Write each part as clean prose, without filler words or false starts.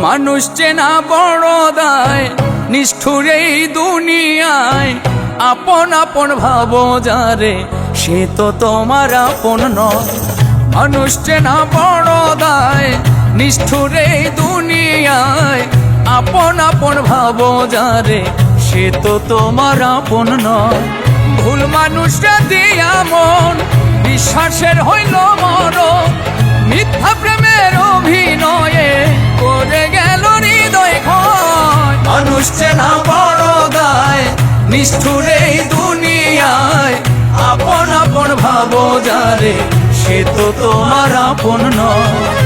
মানুষ চেনা বড় দায়, নিষ্ঠুর এই দুনিয়ায়। আপন আপন ভাবো যারে, সে তো তোমার আপন নয়। মানুষ চেনা বড় দায়, নিষ্ঠুর এই দুনিয়ায়। আপন আপন ভাবো যারে, সে তো তোমার আপন নয়। ভুল মানুষরা দিয়া মন, বিশ্বাসের হইল মরণ। মিথ্যা প্রেমের অভিনয়ে করে গেল হৃদয় ক্ষয়। মানুষ চেনা বড় দায়, নিষ্ঠুর এই দুনিয়ায়। আপন আপন ভাবো যারে, সে তো তোমার আপন নয়।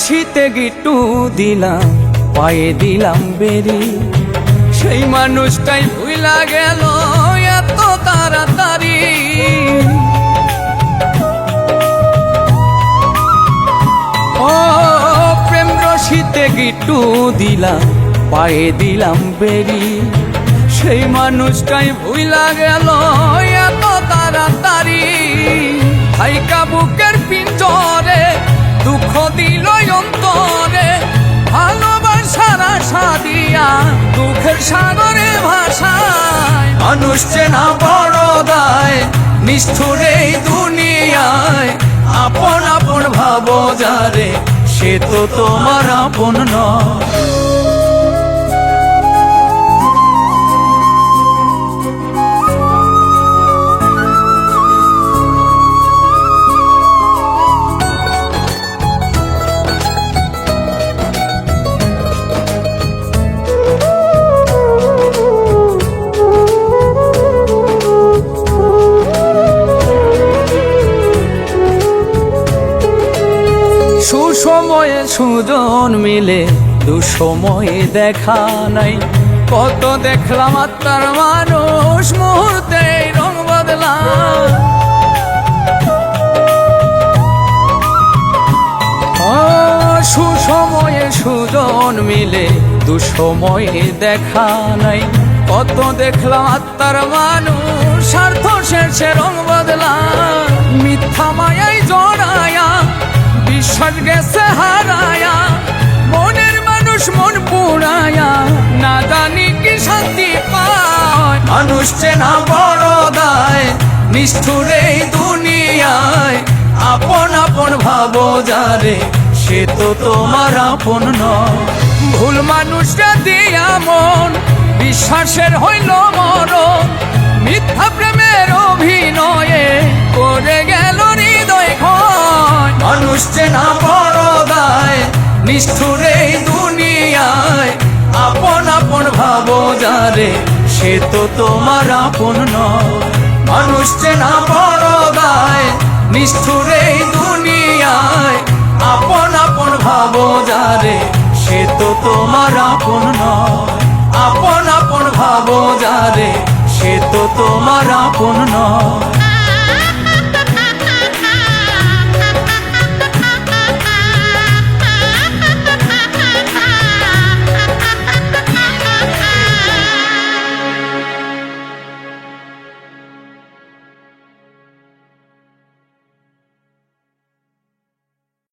শীতে গিট্টু দিলাম, পায়ে দিলাম বেরি। সেই মানুষটাই ভুইলা গেল এত তাড়াতাড়ি। ও প্রেম রশিতে গিট্টু দিলাম, পায়ে দিলাম বেরি। সেই মানুষটাই ভুইলা গেল এত তাড়াতাড়ি। হাইকা বুকের পিঞ্জরে দুঃখ দিল অন্তরে। ভালোবাসার আশা দিয়া দুঃখের সাগরে ভাষায়। মানুষ চেনা বড় দায়, নিষ্ঠুর এই দুনিয়ায়। আপন আপন ভাবো যারে, সে তো তোমার আপন নয়। সুসময়ে সুজন মিলে, দুঃসময়ে দেখা নাই। কত দেখলাম আত্মার মানুষ, মুহূর্তে রং বদলা। সুসময়ে সুজন মিলে, দুঃসময়ে দেখা নাই। কত দেখলাম আত্মার মানুষ, স্বার্থ শেষে রং বদলা। মিথ্যা মায়ায় জড়ায়া, বিশ্বাস গেছে হারায়া। মনের মানুষ মন পুরায়া, না জানি কি শান্তি পায়। মানুষ চেনা বড় দায়, নিষ্ঠুর এই দুনিয়ায়। আপন আপন ভাবো যারে, সে তো তোমার আপন নয়। ভুল মানুষরা দিয়া মন, বিশ্বাসের হইল মরণ। মিথ্যা প্রেমের অভিনয়ে করে গেল হৃদয় ক্ষয়। মানুষ চেনা বড় দায়, নিষ্ঠুর এই দুনিয়ায়। আপন আপন ভাবো যারে, সে তো তোমার আপন নয়। মানুষ চেনা বড় দায়, নিষ্ঠুর এই দুনিয়ায়। আপন আপন ভাবো যারে, সে তো তোমার আপন নয়। আপন আপন ভাবো যারে, সে তো তোমার আপন নয়।